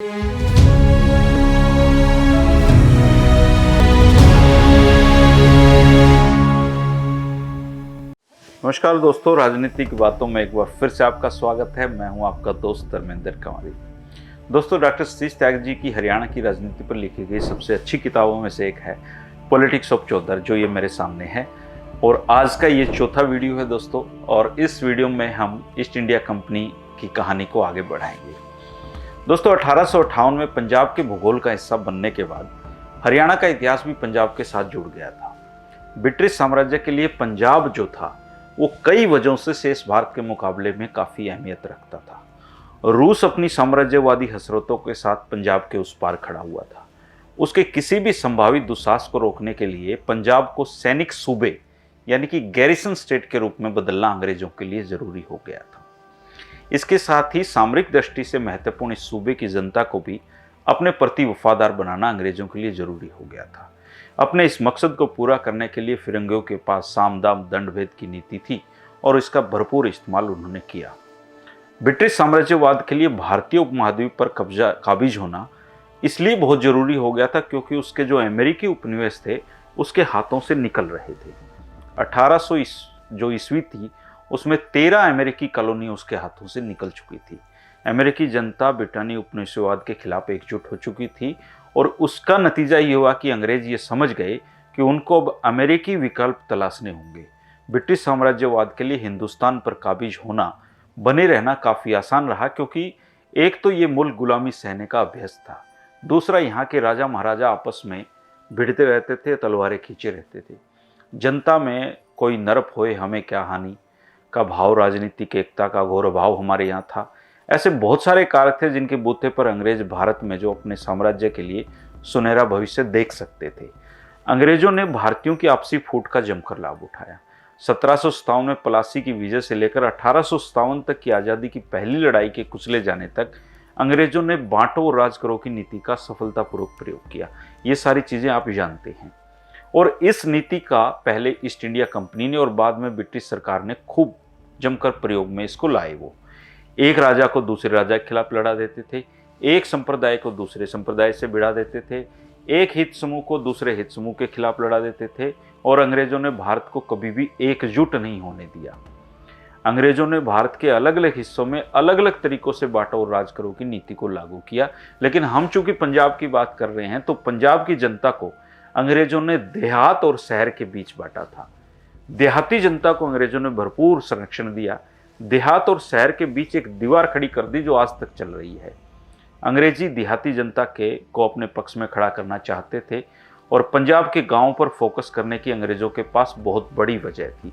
नमस्कार दोस्तों, राजनीति की बातों में एक बार फिर से आपका स्वागत है। मैं हूं आपका दोस्त धर्मेंद्र कंवरी। दोस्तों, डॉक्टर सतीश त्यागी जी की हरियाणा की राजनीति पर लिखी गई सबसे अच्छी किताबों में से एक है पॉलिटिक्स ऑफ चौधर, जो ये मेरे सामने है। और आज का ये चौथा वीडियो है दोस्तों, और इस वीडियो में हम ईस्ट इंडिया कंपनी की कहानी को आगे बढ़ाएंगे। दोस्तों, 1858 में पंजाब के भूगोल का हिस्सा बनने के बाद हरियाणा का इतिहास भी पंजाब के साथ जुड़ गया था। ब्रिटिश साम्राज्य के लिए पंजाब जो था वो कई वजहों से शेष भारत के मुकाबले में काफ़ी अहमियत रखता था। रूस अपनी साम्राज्यवादी हसरतों के साथ पंजाब के उस पार खड़ा हुआ था। उसके किसी भी संभावित दुस्साहस को रोकने के लिए पंजाब को सैनिक सूबे यानी कि गैरिसन स्टेट के रूप में बदलना अंग्रेजों के लिए जरूरी हो गया था। इसके साथ ही सामरिक दृष्टि से महत्वपूर्ण इस सूबे की जनता को भी अपने प्रति वफादार बनाना अंग्रेजों के लिए जरूरी हो गया था। अपने इस मकसद को पूरा करने के लिए फिरंगियों के पास साम दाम दंड भेद की नीति थी और इसका भरपूर इस्तेमाल उन्होंने किया। ब्रिटिश साम्राज्यवाद के लिए भारतीय उपमहाद्वीप पर कब्जा काबिज होना इसलिए बहुत जरूरी हो गया था क्योंकि उसके जो अमेरिकी उपनिवेश थे उसके हाथों से निकल रहे थे। 1800 जो ईस्वी थी उसमें 13 अमेरिकी कॉलोनी उसके हाथों से निकल चुकी थी। अमेरिकी जनता ब्रिटानी उपनिवेशवाद के खिलाफ एकजुट हो चुकी थी और उसका नतीजा ये हुआ कि अंग्रेज ये समझ गए कि उनको अब अमेरिकी विकल्प तलाशने होंगे। ब्रिटिश साम्राज्यवाद के लिए हिंदुस्तान पर काबिज होना, बने रहना काफ़ी आसान रहा क्योंकि एक तो ये मुल्क गुलामी सहने का अभ्यस्त था, दूसरा यहाँ के राजा महाराजा आपस में भिड़ते रहते थे, तलवारें खींचे रहते थे। जनता में कोई नरप होए हमें क्या हानि का भाव, राजनीतिक एकता का घोर अभाव हमारे यहाँ था। ऐसे बहुत सारे कार्य थे जिनके बूते पर अंग्रेज भारत में जो अपने साम्राज्य के लिए सुनहरा भविष्य देख सकते थे। अंग्रेजों ने भारतीयों की आपसी फूट का जमकर लाभ उठाया। 1757 में प्लासी की विजय से लेकर 1857 तक की आज़ादी की पहली लड़ाई के कुचले जाने तक अंग्रेजों ने बांटो और राज करो की नीति का सफलतापूर्वक प्रयोग किया। ये सारी चीज़ें आप जानते हैं। और इस नीति का पहले ईस्ट इंडिया कंपनी ने और बाद में ब्रिटिश सरकार ने खूब जमकर प्रयोग में इसको लाए। वो एक राजा को दूसरे राजा के खिलाफ लड़ा देते थे, एक संप्रदाय को दूसरे संप्रदाय से भिड़ा देते थे, एक हित समूह को दूसरे हित समूह के खिलाफ लड़ा देते थे और अंग्रेजों ने भारत को कभी भी एकजुट नहीं होने दिया। अंग्रेजों ने भारत के अलग अलग हिस्सों में अलग अलग तरीकों से बांटो और राज करो की नीति को लागू किया। लेकिन हम चूंकि पंजाब की बात कर रहे हैं तो पंजाब की जनता को अंग्रेजों ने देहात और शहर के बीच बांटा था। देहाती जनता को अंग्रेजों ने भरपूर संरक्षण दिया, देहात और शहर के बीच एक दीवार खड़ी कर दी जो आज तक चल रही है। अंग्रेजी देहाती जनता को अपने पक्ष में खड़ा करना चाहते थे और पंजाब के गांवों पर फोकस करने की अंग्रेजों के पास बहुत बड़ी वजह थी।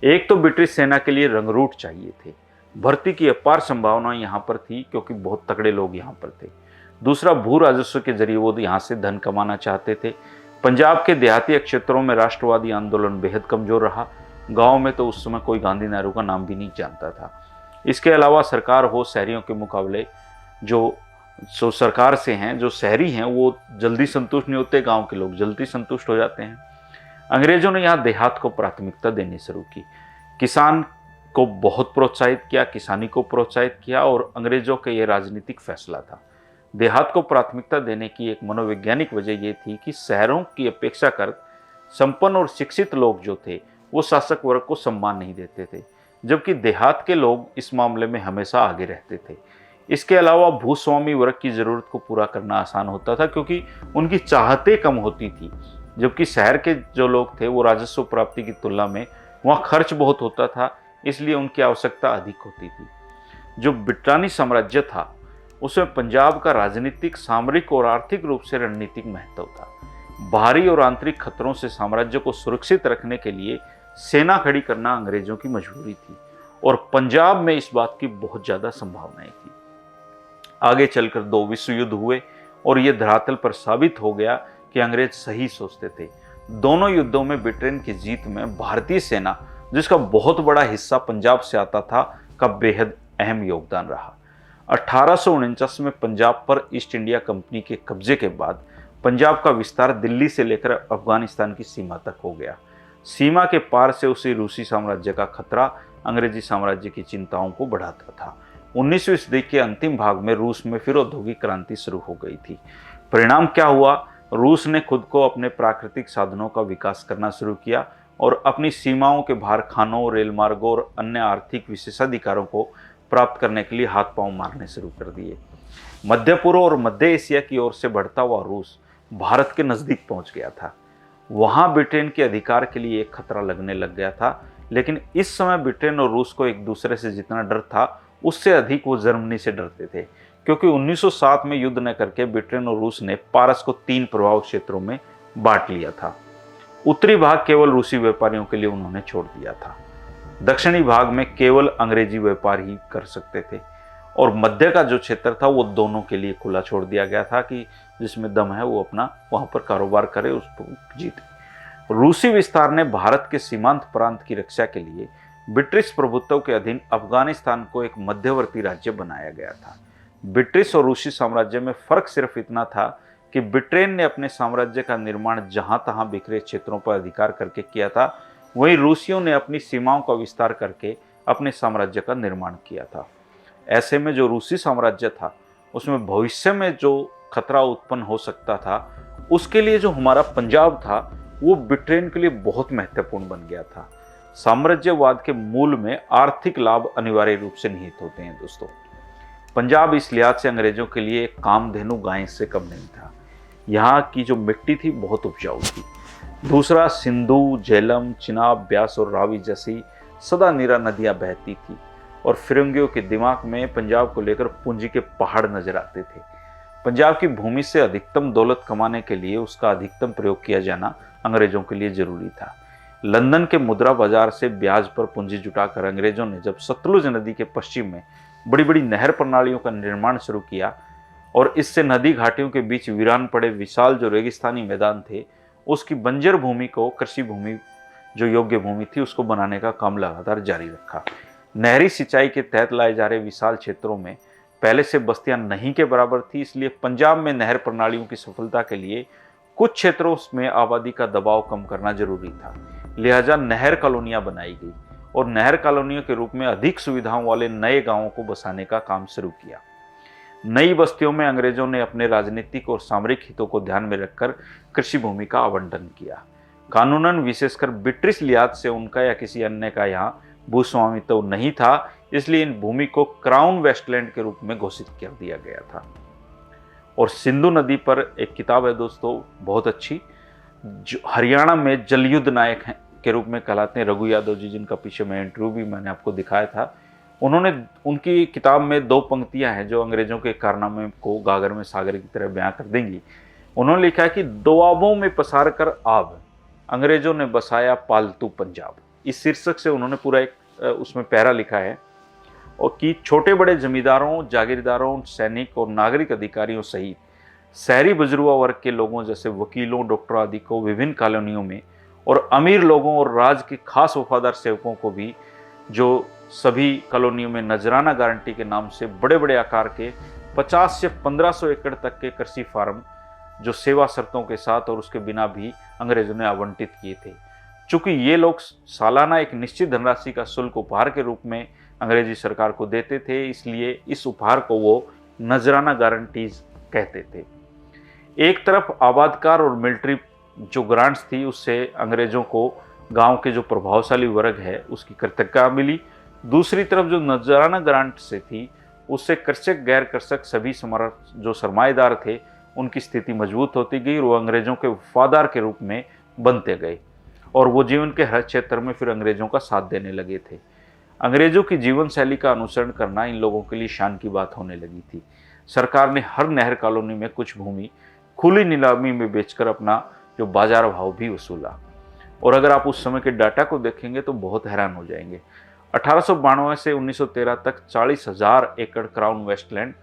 एक तो ब्रिटिश सेना के लिए रंगरूट चाहिए थे, भर्ती की अपार संभावना यहाँ पर थी क्योंकि बहुत तगड़े लोग यहाँ पर थे। दूसरा, भू राजस्व के जरिए वो यहाँ से धन कमाना चाहते थे। पंजाब के देहाती क्षेत्रों में राष्ट्रवादी आंदोलन बेहद कमजोर रहा। गांव में तो उस समय कोई गांधी नेहरू का नाम भी नहीं जानता था। इसके अलावा सरकार हो शहरियों के मुकाबले जो सरकार से हैं, जो शहरी हैं वो जल्दी संतुष्ट नहीं होते, गांव के लोग जल्दी संतुष्ट हो जाते हैं। अंग्रेजों ने यहाँ देहात को प्राथमिकता देनी शुरू की, किसान को बहुत प्रोत्साहित किया, किसानी को प्रोत्साहित किया और अंग्रेजों का ये राजनीतिक फैसला था। देहात को प्राथमिकता देने की एक मनोवैज्ञानिक वजह ये थी कि शहरों की अपेक्षा कर संपन्न और शिक्षित लोग जो थे वो शासक वर्ग को सम्मान नहीं देते थे, जबकि देहात के लोग इस मामले में हमेशा आगे रहते थे। इसके अलावा भूस्वामी वर्ग की ज़रूरत को पूरा करना आसान होता था क्योंकि उनकी चाहतें कम होती थी, जबकि शहर के जो लोग थे वो राजस्व प्राप्ति की तुलना में वहाँ खर्च बहुत होता था, इसलिए उनकी आवश्यकता अधिक होती थी। जो ब्रिटानी साम्राज्य था उसमें पंजाब का राजनीतिक, सामरिक और आर्थिक रूप से रणनीतिक महत्व था। बाहरी और आंतरिक खतरों से साम्राज्य को सुरक्षित रखने के लिए सेना खड़ी करना अंग्रेजों की मजबूरी थी और पंजाब में इस बात की बहुत ज़्यादा संभावनाएं थी। आगे चलकर 2 विश्व युद्ध हुए और ये धरातल पर साबित हो गया कि अंग्रेज सही सोचते थे। दोनों युद्धों में ब्रिटेन की जीत में भारतीय सेना, जिसका बहुत बड़ा हिस्सा पंजाब से आता था, का बेहद अहम योगदान रहा। 1849 में पंजाब पर ईस्ट इंडिया कंपनी के कब्जे के बाद पंजाब का विस्तार दिल्ली से लेकर अफगानिस्तान की सीमा तक हो गया। सीमा के पार से उसी रूसी साम्राज्य का खतरा अंग्रेजी साम्राज्य की चिंताओं को बढ़ाता था 19वीं सदी के अंतिम भाग में रूस में फिर औद्योगिक क्रांति शुरू हो गई थी। परिणाम क्या हुआ? रूस ने खुद को अपने प्राकृतिक साधनों का विकास करना शुरू किया और अपनी सीमाओं के बाहर खानों, रेल मार्गों और अन्य आर्थिक विशेषाधिकारों को प्राप्त करने के लिए हाथ पांव मारने शुरू कर दिए। मध्य पूर्व और मध्य एशिया की ओर से बढ़ता हुआ रूस भारत के नजदीक पहुंच गया था। वहां ब्रिटेन के अधिकार के लिए एक खतरा लगने लग गया था, लेकिन इस समय ब्रिटेन और रूस को एक दूसरे से जितना डर था उससे अधिक वो जर्मनी से डरते थे, क्योंकि 1907 में युद्ध न करके ब्रिटेन और रूस ने पारस को 3 प्रभाव क्षेत्रों में बांट लिया था। उत्तरी भाग केवल रूसी व्यापारियों के लिए उन्होंने छोड़ दिया था, दक्षिणी भाग में केवल अंग्रेजी व्यापार ही कर सकते थे, और मध्य का जो क्षेत्र था वो दोनों के लिए खुला छोड़ दिया गया था कि जिसमें दम है वो अपना वहां पर कारोबार करे, उसको जीते। रूसी विस्तार ने भारत के सीमांत प्रांत की रक्षा के लिए ब्रिटिश प्रभुत्व के अधीन अफगानिस्तान को एक मध्यवर्ती राज्य बनाया गया था। ब्रिटिश और रूसी साम्राज्य में फर्क सिर्फ इतना था कि ब्रिटेन ने अपने साम्राज्य का निर्माण जहां तहां बिखरे क्षेत्रों पर अधिकार करके किया था, वहीं रूसियों ने अपनी सीमाओं का विस्तार करके अपने साम्राज्य का निर्माण किया था। ऐसे में जो रूसी साम्राज्य था उसमें भविष्य में जो खतरा उत्पन्न हो सकता था, उसके लिए जो हमारा पंजाब था वो ब्रिटेन के लिए बहुत महत्वपूर्ण बन गया था। साम्राज्यवाद के मूल में आर्थिक लाभ अनिवार्य रूप से निहित होते हैं दोस्तों। पंजाब इस लिहाज से अंग्रेजों के लिए एक कामधेनु गाय से कम नहीं था। यहाँ की जो मिट्टी थी बहुत उपजाऊ थी। दूसरा, सिंधु, झेलम, चिनाब, ब्यास और रावी जैसी सदा नीरा नदियां बहती थी और फिरंगियों के दिमाग में पंजाब को लेकर पूंजी के पहाड़ नजर आते थे। पंजाब की भूमि से अधिकतम दौलत कमाने के लिए उसका अधिकतम प्रयोग किया जाना अंग्रेजों के लिए जरूरी था। लंदन के मुद्रा बाजार से ब्याज पर पूंजी जुटाकर अंग्रेजों ने जब सतलुज नदी के पश्चिम में बड़ी बड़ी नहर प्रणालियों का निर्माण शुरू किया और इससे नदी घाटियों के बीच वीरान पड़े विशाल जो रेगिस्तानी मैदान थे उसकी बंजर भूमि को कृषि भूमि, जो योग्य भूमि थी, उसको बनाने का काम लगातार जारी रखा। नहरी सिंचाई के तहत लाए जा रहे विशाल क्षेत्रों में पहले से बस्तियां नहीं के बराबर थी, इसलिए पंजाब में नहर प्रणालियों की सफलता के लिए कुछ क्षेत्रों में आबादी का दबाव कम करना जरूरी था। लिहाजा नहर कॉलोनियां बनाई गई और नहर कॉलोनियों के रूप में अधिक सुविधाओं वाले नए गांवों को बसाने का काम शुरू किया। नई बस्तियों में अंग्रेजों ने अपने राजनीतिक और सामरिक हितों को ध्यान में रखकर कृषि भूमि का आवंटन किया। कानूनन विशेषकर ब्रिटिश लिहाज से उनका या किसी अन्य का यहाँ भूस्वामित्व नहीं था, इसलिए इन भूमि को क्राउन वेस्टलैंड के रूप में घोषित कर दिया गया था। और सिंधु नदी पर एक किताब है दोस्तों बहुत अच्छी, जो हरियाणा में जलयुद्ध नायक हैं के रूप में कहलाते हैं, रघु यादव जी, जिनका पीछे में इंटरव्यू भी मैंने आपको दिखाया था। उन्होंने उनकी किताब में 2 पंक्तियां हैं जो अंग्रेजों के कारनामे को गागर में सागर की तरह बयां कर देंगी। उन्होंने लिखा है कि दोआबों में पसार कर आब अंग्रेजों ने बसाया पालतू पंजाब। इस शीर्षक से उन्होंने पूरा एक उसमें पैरा लिखा है, और कि छोटे बड़े जमींदारों, जागीरदारों, सैनिक और नागरिक अधिकारियों सहित शहरी बुजुर्गा वर्ग के लोगों जैसे वकीलों, डॉक्टर आदि को विभिन्न कॉलोनियों में, और अमीर लोगों और राज के खास वफादार सेवकों को भी, जो सभी कॉलोनियों में नजराना गारंटी के नाम से बड़े बड़े आकार के 50 से 1500 एकड़ तक के कृषि फार्म जो सेवा शर्तों के साथ और उसके बिना भी अंग्रेजों ने आवंटित किए थे। चूंकि ये लोग सालाना एक निश्चित धनराशि का शुल्क उपहार के रूप में अंग्रेजी सरकार को देते थे, इसलिए इस उपहार को वो नजराना गारंटीज कहते थे। एक तरफ आबादकार और मिलिट्री जो ग्रांट्स थी उससे अंग्रेजों को गांव के जो प्रभावशाली वर्ग है उसकी कृतज्ञता मिली। दूसरी तरफ जो नजराना ग्रांट से थी उससे कृषक, गैर कृषक सभी जो सरमाएदार थे उनकी स्थिति मजबूत होती गई और वो अंग्रेजों के वफादार के रूप में बनते गए और वो जीवन के हर क्षेत्र में फिर अंग्रेजों का साथ देने लगे थे। अंग्रेजों की जीवन शैली का अनुसरण करना इन लोगों के लिए शान की बात होने लगी थी। सरकार ने हर नहर कॉलोनी में कुछ भूमि खुली नीलामी में बेचकर अपना जो बाजार भाव भी वसूला। और अगर आप उस समय के डाटा को देखेंगे तो बहुत हैरान हो जाएंगे। 1892 से 1913 तक 40,000 एकड़ क्राउन वेस्टलैंड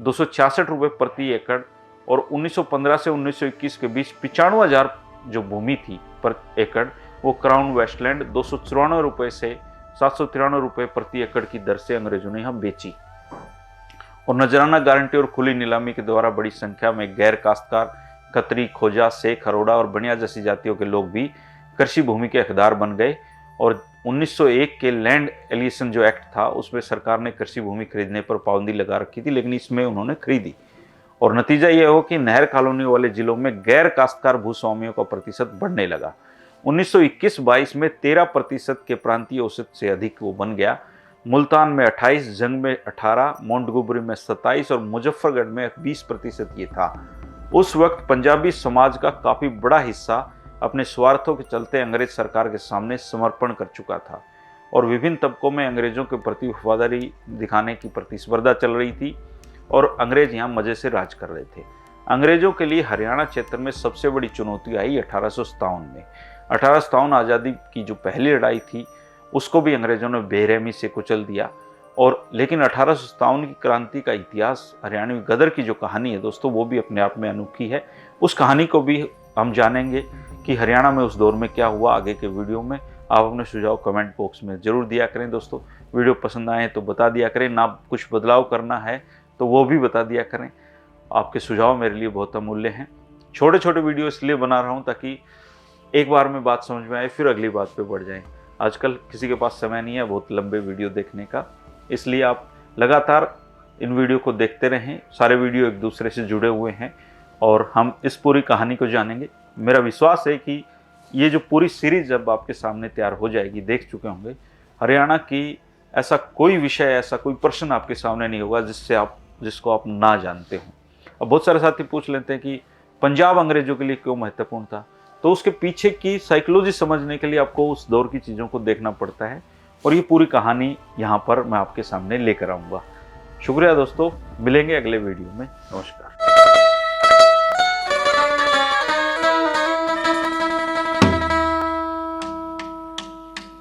266 रुपये प्रति एकड़, और 1915 से 1921 के बीच 95,000 जो भूमि थी पर एकड़, वो क्राउन वेस्टलैंड 294 रुपये से 793 रुपये प्रति एकड़ की दर से अंग्रेजों ने यहाँ बेची। और नजराना गारंटी और खुली नीलामी के द्वारा बड़ी संख्या में गैर काश्तकार, खत्री, खोजा, शेख, हरोड़ा और बनिया जैसी जातियों के लोग भी कृषि भूमि के हकदार बन गए और 1901 के लैंड एलिएशन जो एक्ट था उसमें सरकार ने कृषि भूमि खरीदने पर पाबंदी लगा रखी थी, लेकिन इसमें उन्होंने खरीदी और नतीजा यह हो कि नहर कॉलोनी वाले जिलों में गैर काश्तकार भूस्वामियों का प्रतिशत बढ़ने लगा। 1921-22 में 13% के प्रांतीय औसत से अधिक वो बन गया। मुल्तान में 28, जंग में 18, मोंटगोमरी में 27 और मुजफ्फरगढ़ में 20% ये था। उस वक्त पंजाबी समाज का काफी बड़ा हिस्सा अपने स्वार्थों के चलते अंग्रेज सरकार के सामने समर्पण कर चुका था और विभिन्न तबकों में अंग्रेजों के प्रति वफादारी दिखाने की प्रतिस्पर्धा चल रही थी और अंग्रेज यहाँ मजे से राज कर रहे थे। अंग्रेजों के लिए हरियाणा क्षेत्र में सबसे बड़ी चुनौती आई 1857 में। 1857 आज़ादी की जो पहली लड़ाई थी उसको भी अंग्रेजों ने बेरहमी से कुचल दिया और लेकिन 1857 की क्रांति का इतिहास, हरियाणवी गदर की जो कहानी है दोस्तों, वो भी अपने आप में अनोखी है। उस कहानी को भी हम जानेंगे कि हरियाणा में उस दौर में क्या हुआ आगे के वीडियो में। आप अपने सुझाव कमेंट बॉक्स में जरूर दिया करें दोस्तों। वीडियो पसंद आए तो बता दिया करें, ना कुछ बदलाव करना है तो वो भी बता दिया करें। आपके सुझाव मेरे लिए बहुत अमूल्य हैं। छोटे छोटे वीडियो इसलिए बना रहा हूँ ताकि एक बार में बात समझ में आए फिर अगली बात पे बढ़ जाए। आजकल किसी के पास समय नहीं है बहुत लंबे वीडियो देखने का, इसलिए आप लगातार इन वीडियो को देखते रहें। सारे वीडियो एक दूसरे से जुड़े हुए हैं और हम इस पूरी कहानी को जानेंगे। मेरा विश्वास है कि ये जो पूरी सीरीज जब आपके सामने तैयार हो जाएगी, देख चुके होंगे, हरियाणा की ऐसा कोई विषय, ऐसा कोई प्रश्न आपके सामने नहीं होगा जिसको आप ना जानते हो। अब बहुत सारे साथी पूछ लेते हैं कि पंजाब अंग्रेजों के लिए क्यों महत्वपूर्ण था, तो उसके पीछे की साइकोलॉजी समझने के लिए आपको उस दौर की चीज़ों को देखना पड़ता है और ये पूरी कहानी यहाँ पर मैं आपके सामने लेकर आऊँगा। शुक्रिया दोस्तों, मिलेंगे अगले वीडियो में। नमस्कार।